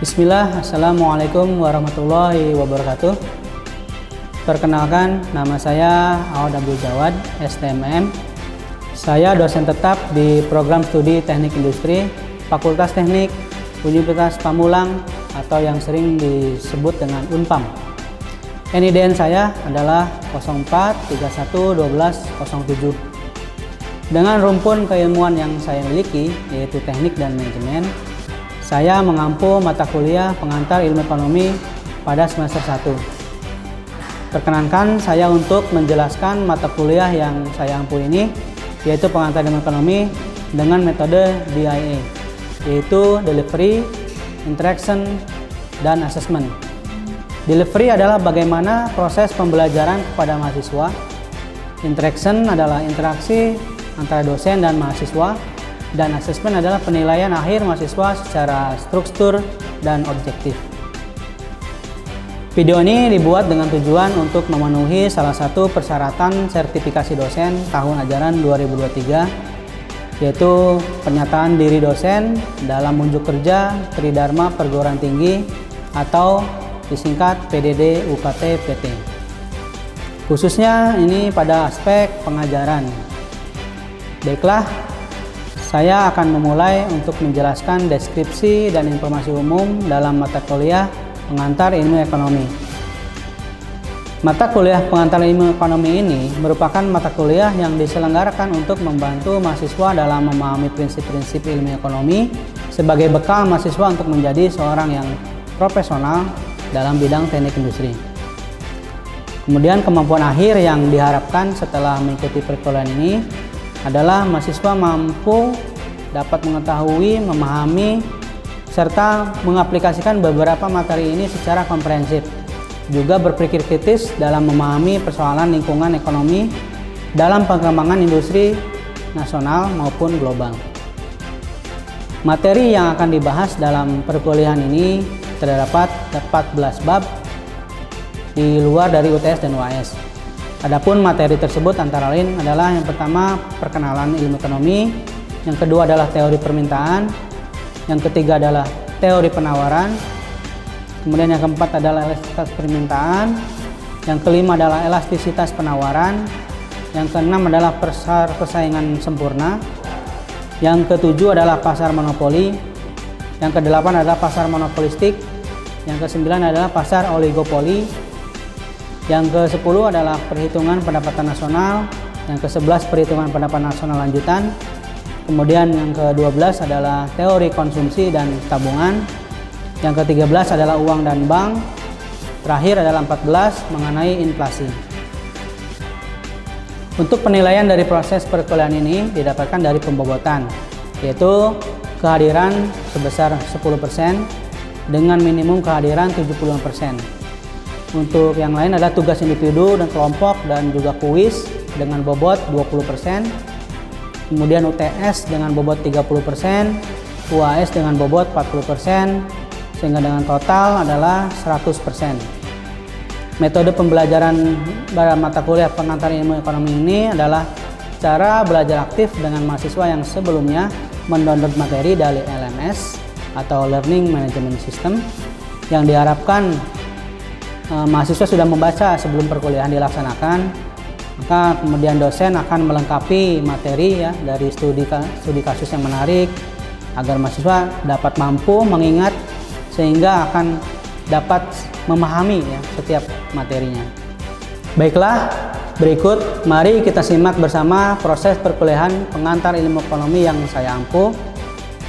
Bismillah, Assalamualaikum warahmatullahi wabarakatuh. Perkenalkan, nama saya Aud Abdul Jawad, STMM. Saya dosen tetap di Program Studi Teknik Industri, Fakultas Teknik, Universitas Pamulang, atau yang sering disebut dengan Unpam. NIDN saya adalah 04311207. Dengan rumpun keilmuan yang saya miliki, yaitu teknik dan manajemen, saya mengampu mata kuliah pengantar ilmu ekonomi pada semester 1. Perkenankan saya untuk menjelaskan mata kuliah yang saya ampu ini, yaitu pengantar ilmu ekonomi dengan metode DIA, yaitu Delivery, Interaction, dan Assessment. Delivery adalah bagaimana proses pembelajaran kepada mahasiswa. Interaction adalah interaksi antara dosen dan mahasiswa, dan assessment adalah penilaian akhir mahasiswa secara struktur dan objektif. Video ini dibuat dengan tujuan untuk memenuhi salah satu persyaratan sertifikasi dosen tahun ajaran 2023, yaitu pernyataan diri dosen dalam unjuk kerja Tridharma Perguruan Tinggi atau disingkat PDD UKT PT. Khususnya ini pada aspek pengajaran. Baiklah, saya akan memulai untuk menjelaskan deskripsi dan informasi umum dalam mata kuliah pengantar ilmu ekonomi. Mata kuliah pengantar ilmu ekonomi ini merupakan mata kuliah yang diselenggarakan untuk membantu mahasiswa dalam memahami prinsip-prinsip ilmu ekonomi sebagai bekal mahasiswa untuk menjadi seorang yang profesional dalam bidang teknik industri. Kemudian kemampuan akhir yang diharapkan setelah mengikuti perkuliahan ini adalah mahasiswa mampu dapat mengetahui, memahami, serta mengaplikasikan beberapa materi ini secara komprehensif. Juga berpikir kritis dalam memahami persoalan lingkungan ekonomi dalam pengembangan industri nasional maupun global. Materi yang akan dibahas dalam perkuliahan ini terdapat 14 bab di luar dari UTS dan UAS. Adapun materi tersebut antara lain adalah yang pertama perkenalan ilmu ekonomi, yang kedua adalah teori permintaan, yang ketiga adalah teori penawaran, kemudian yang keempat adalah elastisitas permintaan, yang kelima adalah elastisitas penawaran, yang keenam adalah pasar persaingan sempurna, yang ketujuh adalah pasar monopoli, yang kedelapan adalah pasar monopolistik, yang kesembilan adalah pasar oligopoli, yang ke-10 adalah perhitungan pendapatan nasional, yang ke-11 perhitungan pendapatan nasional lanjutan, kemudian yang ke-12 adalah teori konsumsi dan tabungan, yang ke-13 adalah uang dan bank, terakhir adalah 14 mengenai inflasi. Untuk penilaian dari proses perkuliahan ini didapatkan dari pembobotan, yaitu kehadiran sebesar 10% dengan minimum kehadiran 75%. Untuk yang lain adalah tugas individu dan kelompok dan juga kuis dengan bobot 20%. Kemudian UTS dengan bobot 30%, UAS dengan bobot 40%, sehingga dengan total adalah 100%. Metode pembelajaran pada mata kuliah pengantar ilmu ekonomi ini adalah cara belajar aktif dengan mahasiswa yang sebelumnya mendownload materi dari LMS atau Learning Management System, yang diharapkan mahasiswa sudah membaca sebelum perkuliahan dilaksanakan, maka kemudian dosen akan melengkapi materi ya dari studi kasus yang menarik agar mahasiswa dapat mampu mengingat sehingga akan dapat memahami ya setiap materinya. Baiklah, berikut mari kita simak bersama proses perkuliahan pengantar ilmu ekonomi yang saya ampu.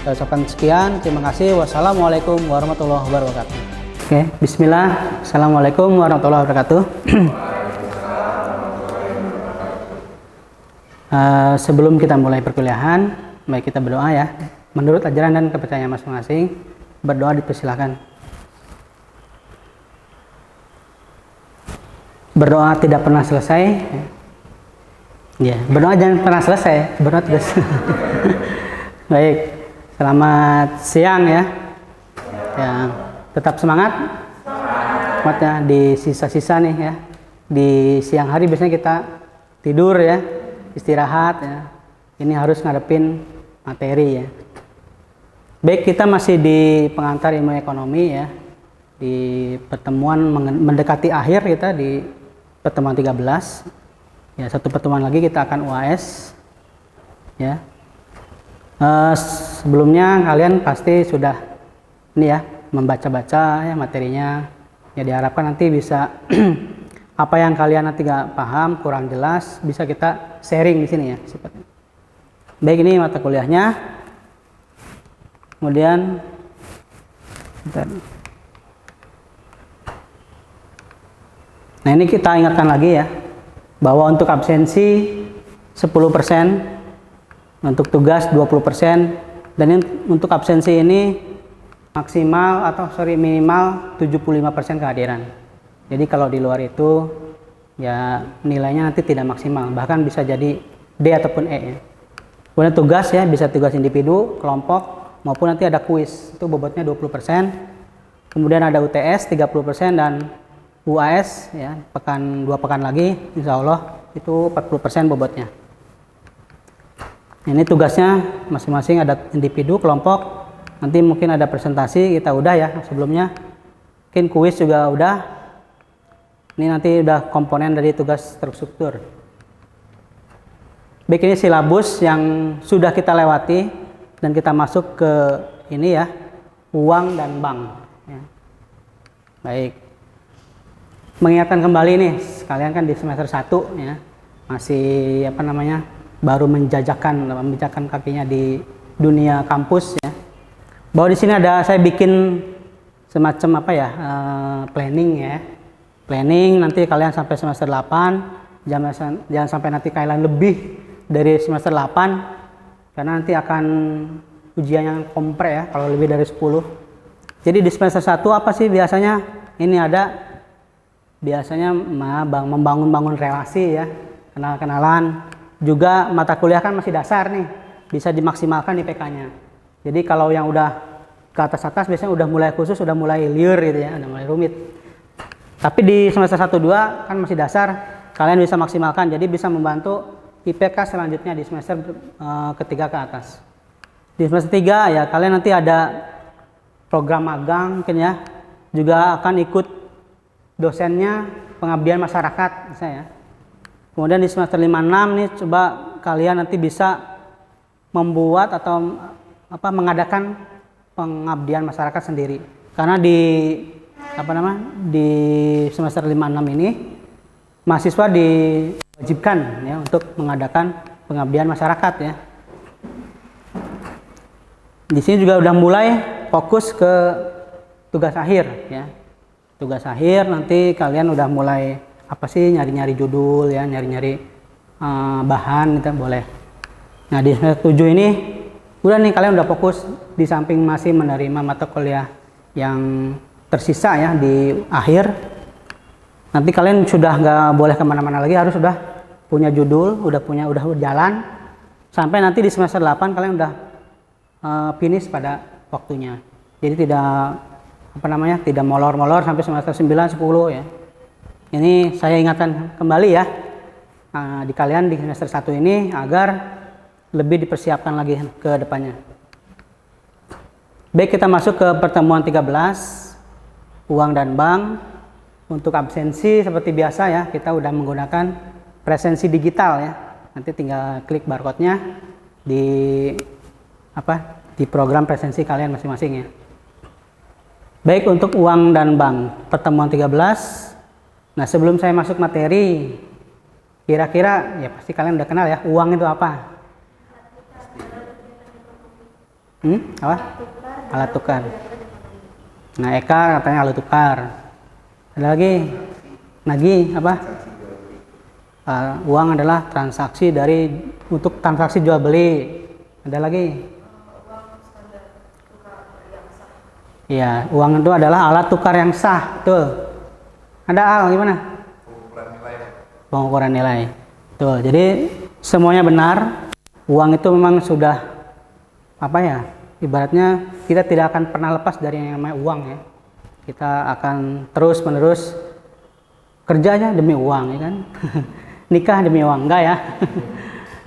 Saya ucapkan sekian, terima kasih. Wassalamualaikum warahmatullahi wabarakatuh. Oke, bismillah. Assalamualaikum warahmatullahi wabarakatuh. Sebelum kita mulai perkuliahan, baik kita berdoa ya. Menurut ajaran dan kepercayaan masing-masing, berdoa dipersilakan. Berdoa tidak pernah selesai. Ya, berdoa jangan pernah selesai. Berdoa terus. Baik, selamat siang ya. Ya. Tetap semangat ya di sisa-sisa nih ya. Di siang hari biasanya kita tidur ya, istirahat ya. Ini harus ngadepin materi ya. Baik, kita masih di pengantar ilmu ekonomi ya. Di pertemuan mendekati akhir kita di pertemuan 13. Ya, satu pertemuan lagi kita akan UAS. Ya. Sebelumnya kalian pasti sudah ini ya, membaca-baca ya materinya. Ya, diharapkan nanti bisa apa yang kalian nanti nggak paham, kurang jelas, bisa kita sharing di sini ya. Baik, ini mata kuliahnya. Kemudian nah, ini kita ingatkan lagi ya, bahwa untuk absensi 10%, untuk tugas 20%, dan untuk absensi ini minimal 75% kehadiran. Jadi kalau di luar itu ya nilainya nanti tidak maksimal, bahkan bisa jadi D ataupun E ya. Kemudian tugas ya, bisa tugas individu, kelompok, maupun nanti ada kuis, itu bobotnya 20%. Kemudian ada UTS 30% dan UAS ya, 2 pekan lagi insya Allah itu 40% bobotnya. Ini tugasnya masing-masing, ada individu, kelompok, nanti mungkin ada presentasi, kita udah ya sebelumnya, mungkin kuis juga udah. Ini nanti udah komponen dari tugas terstruktur. Baik, ini silabus yang sudah kita lewati dan kita masuk ke ini ya, uang dan bank ya. Baik, mengingatkan kembali nih, sekalian kan di semester 1 ya, masih baru menjajakan kakinya di dunia kampus ya. Bahwa di sini ada, saya bikin semacam planning ya. Planning nanti kalian sampai semester 8, jangan sampai nanti kalian lebih dari semester 8, karena nanti akan ujian yang kompre ya kalau lebih dari 10. Jadi di semester 1 apa sih biasanya? Ini ada biasanya membangun relasi ya, kenal-kenalan. Juga mata kuliah kan masih dasar nih, bisa dimaksimalkan IPK-nya. Jadi kalau yang udah ke atas-atas biasanya udah mulai khusus, udah mulai liar gitu ya, udah mulai rumit. Tapi di semester 1-2 kan masih dasar, kalian bisa maksimalkan, jadi bisa membantu IPK selanjutnya di semester ketiga ke atas. Di semester 3 ya kalian nanti ada program magang mungkin ya, juga akan ikut dosennya pengabdian masyarakat misalnya. Kemudian di semester 5-6 nih coba kalian nanti bisa membuat atau mengadakan pengabdian masyarakat sendiri. Karena di semester 5-6 ini mahasiswa diwajibkan ya untuk mengadakan pengabdian masyarakat ya. Di sini juga udah mulai fokus ke tugas akhir ya. Tugas akhir nanti kalian udah mulai nyari-nyari judul ya, nyari-nyari bahan gitu boleh. Nah, di semester 7 ini udah nih kalian udah fokus, di samping masih menerima mata kuliah yang tersisa ya di akhir. Nanti kalian sudah nggak boleh kemana-mana lagi, harus sudah punya judul, udah jalan. Sampai nanti di semester 8 kalian udah finish pada waktunya. Jadi tidak molor-molor sampai semester 9, 10 ya. Ini saya ingatkan kembali ya, di kalian di semester 1 ini agar lebih dipersiapkan lagi ke depannya. Baik, kita masuk ke pertemuan 13, uang dan bank. Untuk absensi seperti biasa ya, kita udah menggunakan presensi digital ya. Nanti tinggal klik barcode-nya di program presensi kalian masing-masing ya. Baik, untuk uang dan bank pertemuan 13. Nah, sebelum saya masuk materi, kira-kira ya pasti kalian udah kenal ya, uang itu apa? Alat tukar. Nah, Eka katanya alat tukar. Ada lagi, uang adalah transaksi untuk transaksi jual beli. Ada lagi? Iya, uang itu adalah alat tukar yang sah, betul. Ada hal gimana? Pengukuran nilai. Betul. Jadi semuanya benar. Uang itu memang sudah ibaratnya kita tidak akan pernah lepas dari yang namanya uang ya. Kita akan terus-menerus kerjanya demi uang ya kan. Nikah demi uang, enggak ya.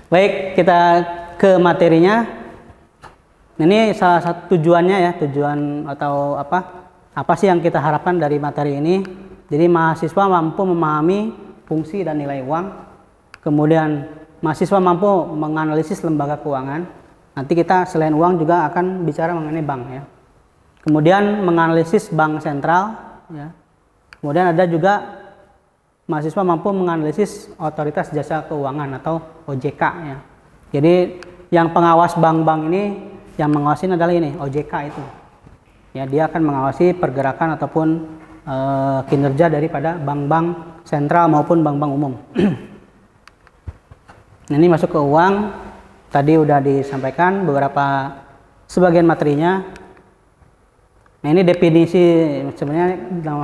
Baik, kita ke materinya. Ini salah satu tujuannya ya, tujuan atau apa sih yang kita harapkan dari materi ini. Jadi mahasiswa mampu memahami fungsi dan nilai uang. Kemudian mahasiswa mampu menganalisis lembaga keuangan. Nanti kita selain uang juga akan bicara mengenai bank ya. Kemudian menganalisis bank sentral ya. Kemudian ada juga mahasiswa mampu menganalisis otoritas jasa keuangan atau OJK ya. Jadi yang pengawas bank-bank ini, yang mengawasin adalah ini OJK itu. Ya, dia akan mengawasi pergerakan ataupun kinerja daripada bank-bank sentral maupun bank-bank umum. Ini masuk ke uang. Tadi udah disampaikan beberapa sebagian materinya. Nah, ini definisi, sebenarnya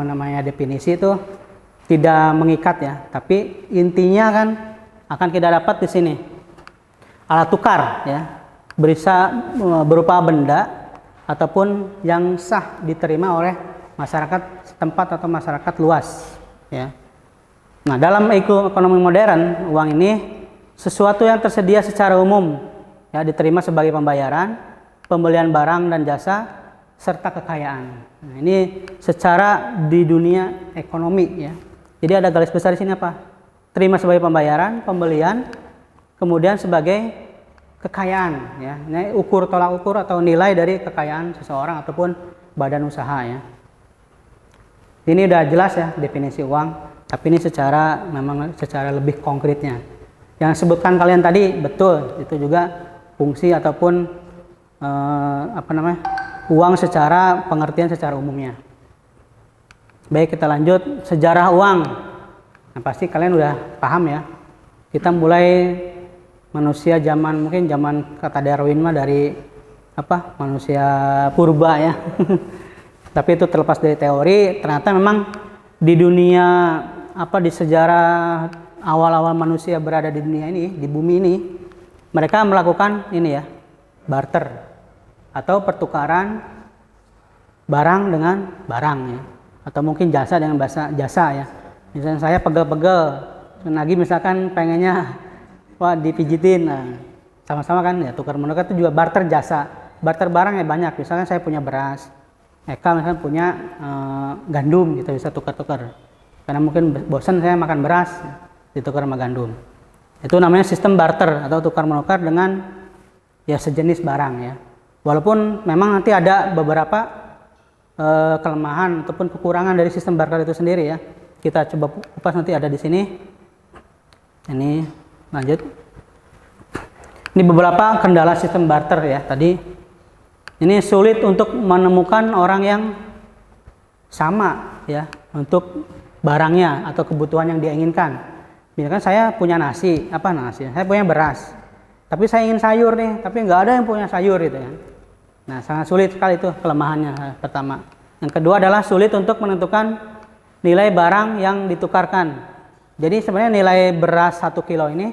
namanya definisi itu tidak mengikat ya, tapi intinya kan akan kita dapat di sini. Alat tukar ya, berupa benda ataupun yang sah diterima oleh masyarakat setempat atau masyarakat luas ya. Nah, dalam ekonomi modern, uang ini sesuatu yang tersedia secara umum ya, diterima sebagai pembayaran, pembelian barang dan jasa serta kekayaan. Nah, ini secara di dunia ekonomi ya. Jadi ada garis besar di sini apa? Terima sebagai pembayaran, pembelian, kemudian sebagai kekayaan ya. Ini ukur tolak ukur atau nilai dari kekayaan seseorang ataupun badan usaha ya. Ini udah jelas ya definisi uang, tapi ini memang secara lebih konkretnya. Yang sebutkan kalian tadi betul, itu juga fungsi ataupun uang secara pengertian secara umumnya. Baik, kita lanjut sejarah uang. Nah, pasti kalian udah paham ya. Kita mulai manusia mungkin zaman kata Darwin mah dari manusia purba ya. Tapi itu terlepas dari teori, ternyata memang di dunia di sejarah awal-awal manusia berada di dunia ini, di bumi ini, mereka melakukan ini ya, barter atau pertukaran barang dengan barang ya, atau mungkin jasa dengan jasa ya. Misalnya saya pegel-pegel, lagi misalkan pengennya dipijitin, nah, sama-sama kan ya, tukar menukar itu juga barter jasa, barter barang ya banyak. Misalkan saya punya beras, Eka misalnya punya gandum, kita bisa tukar-tukar. Karena mungkin bosan saya makan beras, ditukar sama gandum. Itu namanya sistem barter atau tukar menukar dengan ya sejenis barang ya. Walaupun memang nanti ada beberapa kelemahan ataupun kekurangan dari sistem barter itu sendiri ya. Kita coba kupas, nanti ada di sini. Ini lanjut. Ini beberapa kendala sistem barter ya tadi. Ini sulit untuk menemukan orang yang sama ya untuk barangnya atau kebutuhan yang dia inginkan. Misalkan saya punya nasi, saya punya beras, tapi saya ingin sayur nih, tapi nggak ada yang punya sayur gitu ya. Nah, sangat sulit sekali itu kelemahannya pertama. Yang kedua adalah sulit untuk menentukan nilai barang yang ditukarkan. Jadi sebenarnya nilai beras 1 kilo ini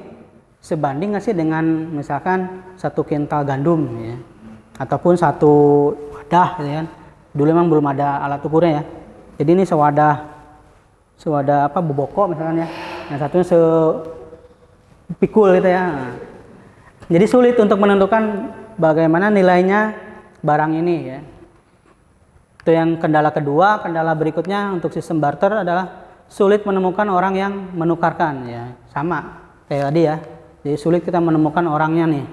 sebanding nggak sih dengan misalkan 1 kintal gandum ya, ataupun 1 wadah gitu kan. Dulu memang belum ada alat ukurnya ya. Jadi ini sewadah buboko misalkan ya. Yang satunya sepikul gitu ya. Nah, jadi sulit untuk menentukan bagaimana nilainya barang ini ya. Itu yang kendala kedua. Kendala berikutnya untuk sistem barter adalah sulit menemukan orang yang menukarkan ya. Sama kayak tadi ya. Jadi sulit kita menemukan orangnya nih.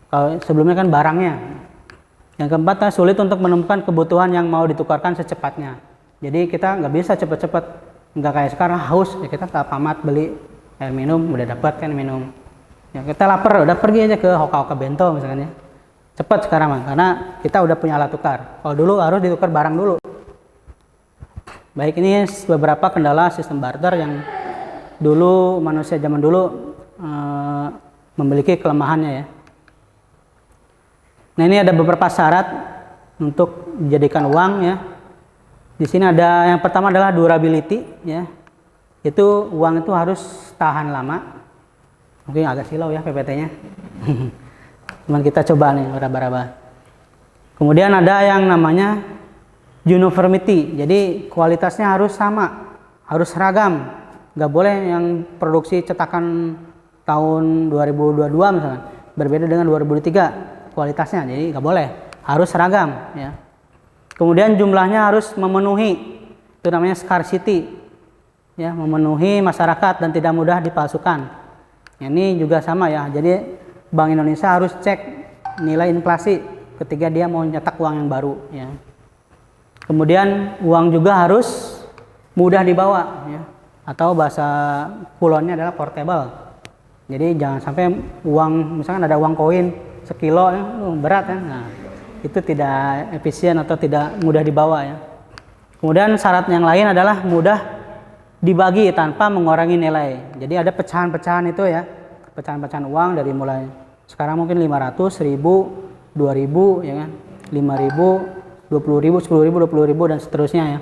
Kalau sebelumnya kan barangnya. Yang keempat, sulit untuk menemukan kebutuhan yang mau ditukarkan secepatnya. Jadi kita nggak bisa cepat-cepat, nggak kayak sekarang haus ya kita ke Alfamart beli air minum, udah dapat kan minum. Ya kita lapar udah pergi aja ke Hoka-Hoka Bento misalnya. Cepat sekarang mah, karena kita udah punya alat tukar. Kalau dulu harus ditukar barang dulu. Baik, ini beberapa kendala sistem barter yang dulu manusia zaman dulu memiliki kelemahannya ya. Nah, ini ada beberapa syarat untuk dijadikan uang ya. Di sini ada yang pertama adalah durability ya. Itu uang itu harus tahan lama. Mungkin agak silau ya PPT-nya. Cuman kita coba nih raba-raba. Kemudian ada yang namanya uniformity. Jadi kualitasnya harus sama, harus seragam. Nggak boleh yang produksi cetakan tahun 2022 misalnya berbeda dengan 2003. kualitasnya, jadi nggak boleh, harus seragam ya. Kemudian jumlahnya harus memenuhi, itu namanya scarcity ya, memenuhi masyarakat dan tidak mudah dipalsukan. Ini juga sama ya, jadi Bank Indonesia harus cek nilai inflasi ketika dia mau nyetak uang yang baru ya. Kemudian uang juga harus mudah dibawa ya, atau bahasa kulonnya adalah portable. Jadi jangan sampai uang, misalkan ada uang koin sekilo ya, berat ya. Nah, itu tidak efisien atau tidak mudah dibawa ya. Kemudian syarat yang lain adalah mudah dibagi tanpa mengurangi nilai. Jadi ada pecahan-pecahan itu ya, pecahan-pecahan uang dari mulai sekarang mungkin 500, 1000, 2000 ya kan, 5000, 20.000, 10.000, 20.000 dan seterusnya ya.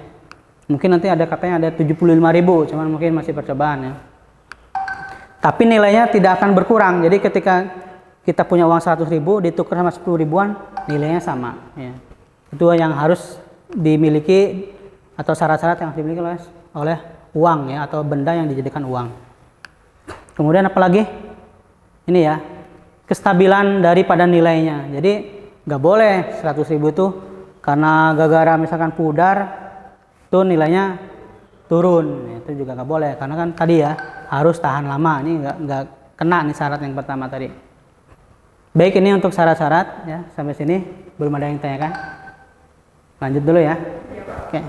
Mungkin nanti ada katanya ada 75.000, cuman mungkin masih percobaan ya. Tapi nilainya tidak akan berkurang. Jadi ketika kita punya uang 100.000 ditukar sama 10 ribuan, nilainya sama ya. Itu yang harus dimiliki atau syarat-syarat yang harus dimiliki oleh uang ya, atau benda yang dijadikan uang. Kemudian apalagi? Ini ya, kestabilan daripada nilainya. Jadi nggak boleh 100.000 itu karena gara-gara misalkan pudar itu nilainya turun, itu juga nggak boleh, karena kan tadi ya harus tahan lama. Ini nggak kena nih syarat yang pertama tadi. Baik, ini untuk syarat-syarat ya, sampai sini belum ada yang tanyakan. Lanjut dulu ya. Oke.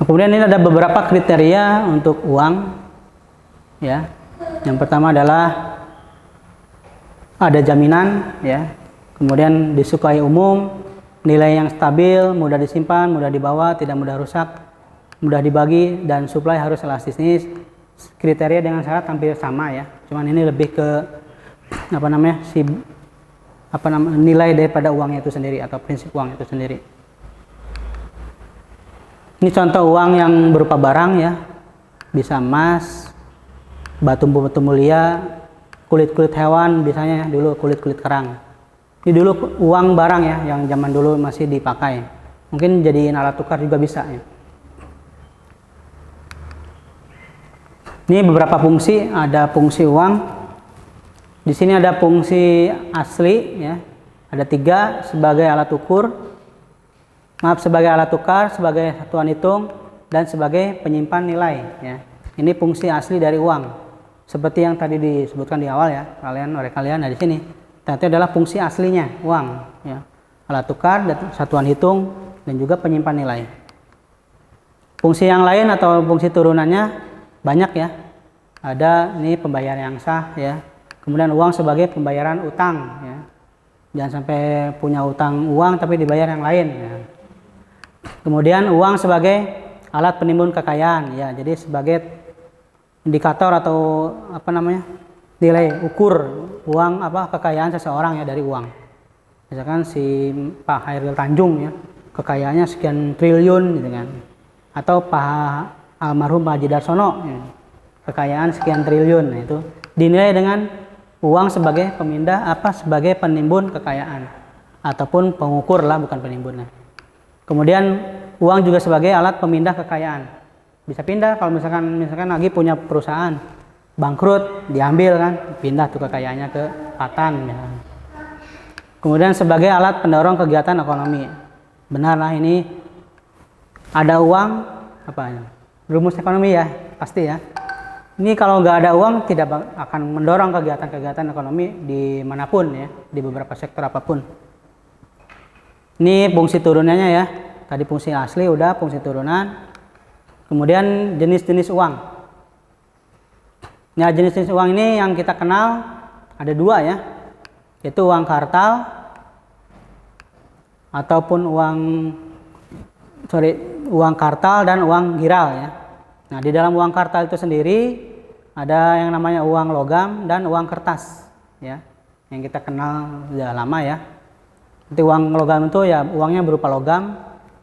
Kemudian ini ada beberapa kriteria untuk uang ya. Yang pertama adalah ada jaminan ya, kemudian disukai umum, nilai yang stabil, mudah disimpan, mudah dibawa, tidak mudah rusak, mudah dibagi, dan supply harus elastis. Ini kriteria dengan syarat hampir sama ya, cuman ini lebih ke nilai daripada uangnya itu sendiri atau prinsip uang itu sendiri. Ini contoh uang yang berupa barang ya, bisa emas, batu mulia, kulit-kulit hewan, biasanya dulu kulit-kulit kerang. Ini dulu uang barang ya, yang zaman dulu masih dipakai. Mungkin jadiin alat tukar juga bisa ya. Ini beberapa fungsi, ada fungsi uang. Di sini ada fungsi asli ya, ada 3 sebagai alat ukur, sebagai alat tukar, sebagai satuan hitung, dan sebagai penyimpan nilai ya. Ini fungsi asli dari uang. Seperti yang tadi disebutkan di awal ya, oleh kalian dari sini. Ternyata adalah fungsi aslinya uang ya. Alat tukar, satuan hitung, dan juga penyimpan nilai. Fungsi yang lain atau fungsi turunannya banyak ya. Ada ini pembayaran yang sah ya. Kemudian uang sebagai pembayaran utang ya. Jangan sampai punya utang uang tapi dibayar yang lain ya. Kemudian uang sebagai alat penimbun kekayaan ya. Jadi sebagai indikator atau nilai ukur uang kekayaan seseorang ya dari uang. Misalkan si Pak Hairil Tanjung ya, kekayaannya sekian triliun gitu kan. Atau Pak almarhum Pak Haji Darsono ya, kekayaan sekian triliun. Nah, itu dinilai dengan uang sebagai sebagai penimbun kekayaan ataupun pengukur lah, bukan penimbun. Kemudian uang juga sebagai alat pemindah kekayaan. Bisa pindah kalau misalkan lagi punya perusahaan bangkrut, diambil kan, pindah tuh kekayaannya ke Patan ya. Kemudian sebagai alat pendorong kegiatan ekonomi. Benarlah ini ada uang rumus ekonomi ya, pasti ya. Ini kalau nggak ada uang tidak akan mendorong kegiatan-kegiatan ekonomi dimanapun ya, di beberapa sektor apapun. Ini fungsi turunannya ya. Tadi fungsi asli udah, fungsi turunan. Kemudian jenis-jenis uang. Nah, jenis-jenis uang ini yang kita kenal ada 2 ya, yaitu uang kartal ataupun uang kartal dan uang giral ya. Nah, di dalam uang kartal itu sendiri ada yang namanya uang logam dan uang kertas ya, yang kita kenal sudah lama ya. Nanti uang logam itu ya uangnya berupa logam,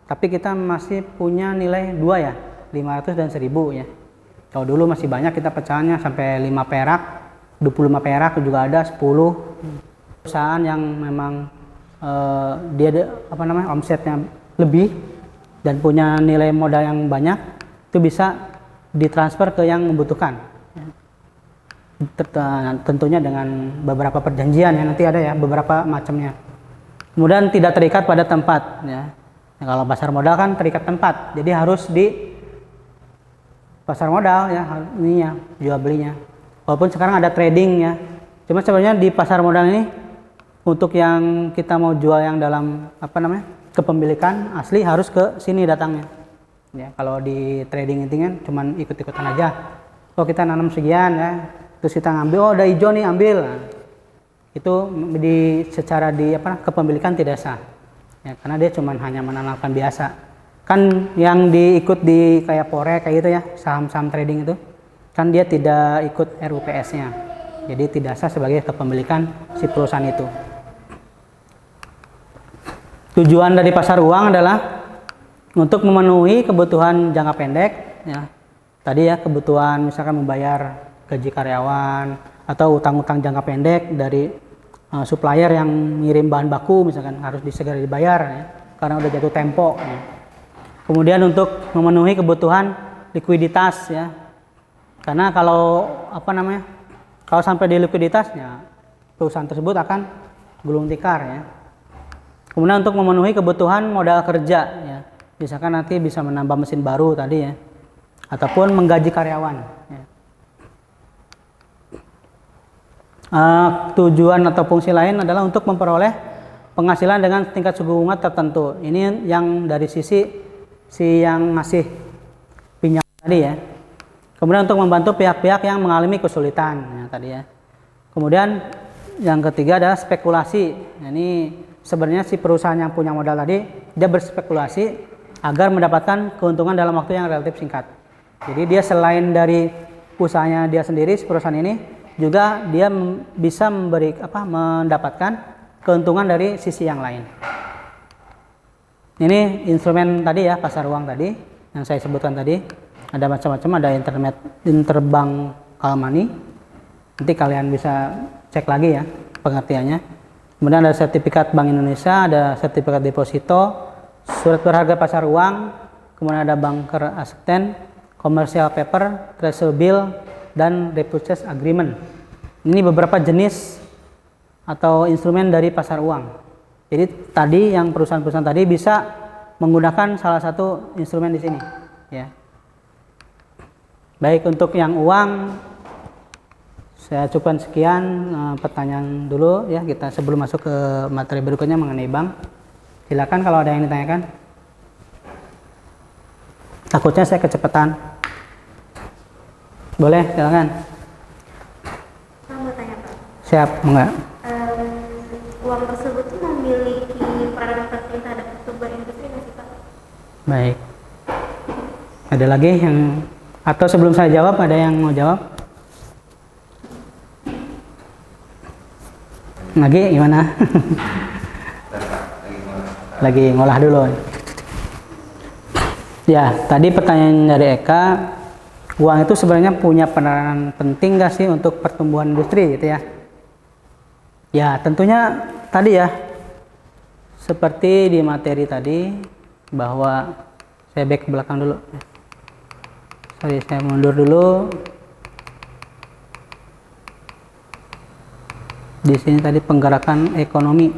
tapi kita masih punya nilai 2 ya. 500 dan 1000 ya. Kalau dulu masih banyak kita pecahannya sampai 5 perak, 25 perak juga ada, 10. Perusahaan yang memang dia omsetnya lebih dan punya nilai modal yang banyak, itu bisa ditransfer ke yang membutuhkan. tentunya dengan beberapa perjanjian ya, nanti ada ya beberapa macamnya. Kemudian tidak terikat pada tempat ya. Nah, kalau pasar modal kan terikat tempat, jadi harus di pasar modal ya, ininya jual belinya. Walaupun sekarang ada trading ya, cuma sebenarnya di pasar modal ini untuk yang kita mau jual yang dalam kepemilikan asli harus ke sini datangnya. Ya, kalau di trading itu kan cuman ikut-ikutan aja. Oh kita nanam sekian ya, terus kita ngambil, oh udah hijau nih ambil. Nah, itu secara kepemilikan tidak sah. Ya, karena dia cuman hanya menanamkan biasa. Kan yang diikut di kayak forex kayak gitu ya, saham-saham trading itu, kan dia tidak ikut RUPS-nya. Jadi tidak sah sebagai kepemilikan si perusahaan itu. Tujuan dari pasar uang adalah untuk memenuhi kebutuhan jangka pendek ya. Tadi ya kebutuhan misalkan membayar gaji karyawan atau utang-utang jangka pendek dari supplier yang ngirim bahan baku misalkan harus segera dibayar ya, karena udah jatuh tempo ya. Kemudian untuk memenuhi kebutuhan likuiditas ya. Karena kalau kalau sampai di likuiditasnya perusahaan tersebut akan gulung tikar ya. Kemudian untuk memenuhi kebutuhan modal kerja ya. Misalkan nanti bisa menambah mesin baru tadi ya. Ataupun menggaji karyawan ya. Tujuan atau fungsi lain adalah untuk memperoleh penghasilan dengan tingkat suku bunga tertentu. Ini yang dari sisi yang ngasih pinjam tadi ya. Kemudian untuk membantu pihak-pihak yang mengalami kesulitan ya, tadi ya. Kemudian yang ketiga adalah spekulasi. Nah, ini sebenarnya si perusahaan yang punya modal tadi dia berspekulasi agar mendapatkan keuntungan dalam waktu yang relatif singkat. Jadi dia selain dari usahanya dia sendiri, si perusahaan ini juga dia bisa mendapatkan keuntungan dari sisi yang lain. Ini instrumen tadi ya, pasar uang tadi yang saya sebutkan tadi. Ada macam-macam, ada interbank call money. Nanti kalian bisa cek lagi ya pengertiannya. Kemudian ada sertifikat Bank Indonesia, ada sertifikat deposito, surat berharga pasar uang, kemudian ada banker acceptance, commercial paper, treasury bill, dan repurchase agreement. Ini beberapa jenis atau instrumen dari pasar uang. Jadi tadi yang perusahaan-perusahaan tadi bisa menggunakan salah satu instrumen di sini ya. Baik, untuk yang uang saya cukupkan sekian pertanyaan dulu ya, kita sebelum masuk ke materi berikutnya mengenai bank. Silakan kalau ada yang ditanyakan. Takutnya saya kecepatan. Boleh, silakan. Saya mau tanya Pak. Siap, enggak? Uang tersebut tuh memiliki peran penting terhadap pertumbuhan industri nggak sih Pak? Baik. Ada lagi yang, atau sebelum saya jawab ada yang mau jawab? Lagi gimana? Lagi ngolah dulu. Ya, tadi pertanyaan dari Eka, uang itu sebenarnya punya peranan penting nggak sih untuk pertumbuhan industri gitu ya? Ya, tentunya tadi ya, seperti di materi tadi, bahwa saya back ke belakang dulu. Sorry, saya mundur dulu. Di sini tadi penggerakan ekonomi.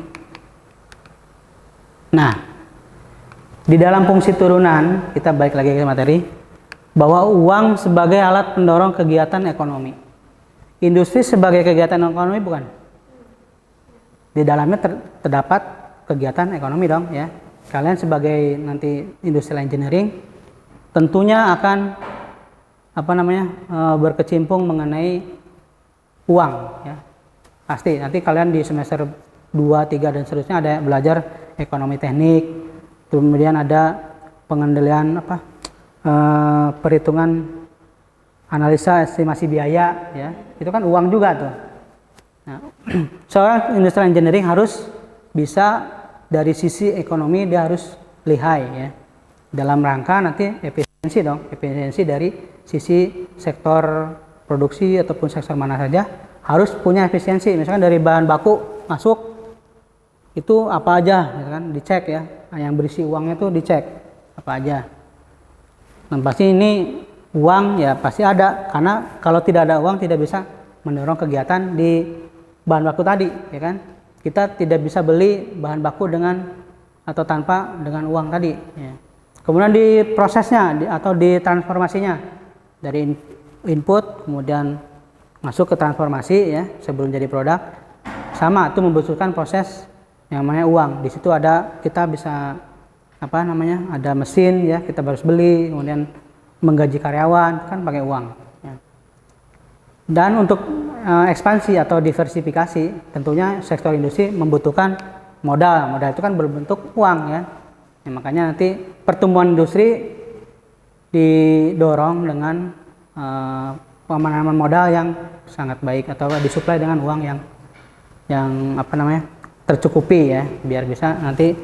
Nah, di dalam fungsi turunan, kita balik lagi ke materi, bahwa uang sebagai alat pendorong kegiatan ekonomi. Industri sebagai kegiatan ekonomi bukan? Di dalamnya terdapat kegiatan ekonomi dong ya. Kalian sebagai nanti industrial engineering tentunya akan berkecimpung mengenai uang ya. Pasti nanti kalian di semester 2, 3 dan seterusnya ada belajar ekonomi teknik, kemudian ada pengendalian perhitungan analisa estimasi biaya ya. Itu kan uang juga tuh. Nah, seorang industrial engineering harus bisa dari sisi ekonomi dia harus lihai ya. Dalam rangka nanti efisiensi dari sisi sektor produksi ataupun sektor mana saja harus punya efisiensi. Misalkan dari bahan baku masuk itu apa aja, misalkan dicek ya. Yang berisi uangnya itu dicek apa aja. Nah, pasti ini uang ya pasti ada, karena kalau tidak ada uang tidak bisa mendorong kegiatan di bahan baku tadi, ya kan? Kita tidak bisa beli bahan baku dengan atau tanpa dengan uang tadi. Ya. Kemudian di prosesnya atau di transformasinya dari input kemudian masuk ke transformasi ya sebelum jadi produk, sama itu membutuhkan proses yang namanya uang. Di situ ada kita bisa ada mesin ya kita harus beli, kemudian menggaji karyawan kan pakai uang. Ya. Dan untuk ekspansi atau diversifikasi tentunya sektor industri membutuhkan modal itu kan berbentuk uang ya. Ya makanya nanti pertumbuhan industri didorong dengan pemanaman modal yang sangat baik atau disuplai dengan uang yang tercukupi ya biar bisa nanti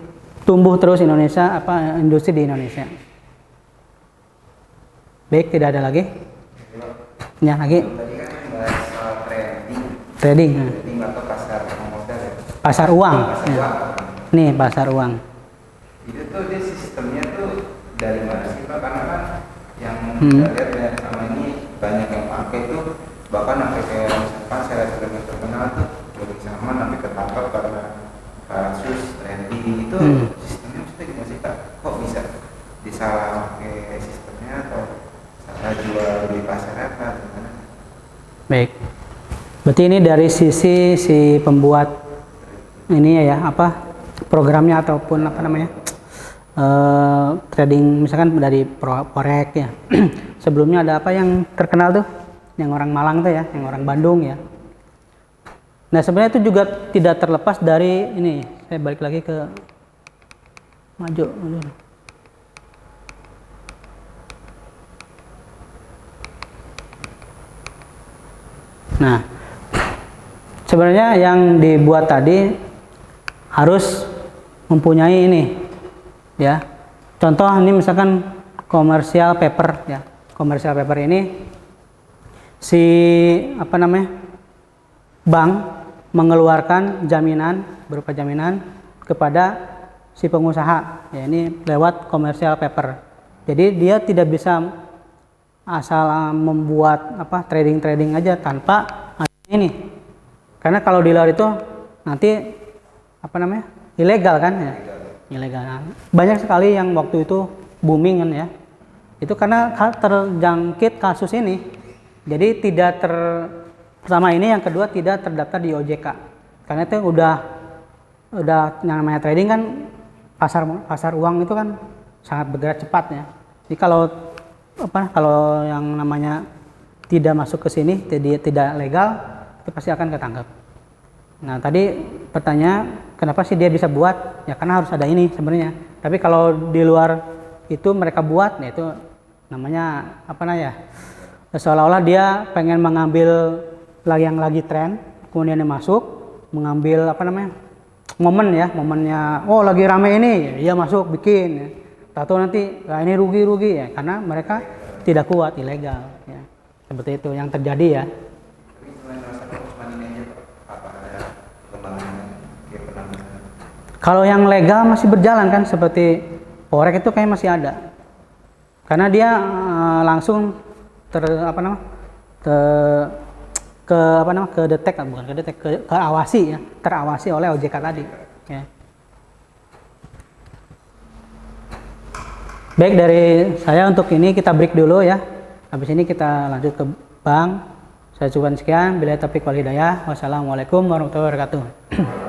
tumbuh terus Indonesia industri di Indonesia. Baik, tidak ada lagi? Ya lagi. Trading atau pasar modal ya? Pasar uang. Pasar ya. uang. Nih pasar uang. Itu tuh dia sistemnya tuh dari mana sih Pak? Karena kan yang saya lihat ya sama ini banyak yang pakai tuh bahkan sampai kayak misalkan saya terkenal tuh lebih sama sampai ketangkap karena kasus trading itu sistemnya maksudnya gimana sih Pak? Kok bisa disalah pakai sistemnya atau salah jual beli pasar apa? Gimana? Baik. Berarti ini dari sisi si pembuat ini ya programnya ataupun trading misalkan dari forex ya. Sebelumnya ada apa yang terkenal tuh, yang orang Malang tuh ya, yang orang Bandung ya. Nah sebenarnya itu juga tidak terlepas dari ini. Saya balik lagi ke maju. Nah, sebenarnya yang dibuat tadi harus mempunyai ini, ya. Contoh ini misalkan commercial paper, ya. Commercial paper ini si bank mengeluarkan jaminan berupa jaminan kepada si pengusaha, ya ini lewat commercial paper. Jadi dia tidak bisa asal membuat trading aja tanpa ini, karena kalau di luar itu nanti ilegal kan ya, ilegal. Banyak sekali yang waktu itu booming kan ya, itu karena terjangkit kasus ini. Jadi tidak pertama ini, yang kedua tidak terdaftar di OJK, karena itu udah yang namanya trading kan pasar uang itu kan sangat bergerak cepat ya. Jadi kalau yang namanya tidak masuk ke sini, tidak legal, itu pasti akan ketangkap. Nah tadi pertanyaan kenapa sih dia bisa buat? Ya karena harus ada ini sebenarnya. Tapi kalau di luar itu mereka buat, ya itu namanya seolah-olah dia pengen mengambil yang lagi tren, kemudian dia masuk, mengambil momennya, oh lagi rame ini, dia masuk bikin. Ya. Tahu nanti ini rugi ya, karena mereka tidak kuat, ilegal ya. Seperti itu yang terjadi ya. Kalau yang legal masih berjalan kan, seperti forex itu kayak masih ada, karena dia langsung terawasi oleh OJK tadi ya. Baik, dari saya untuk ini kita break dulu ya. Habis ini kita lanjut ke bank. Saya cukupkan sekian. Billahi taufiq wal hidayah. Wassalamualaikum warahmatullahi wabarakatuh.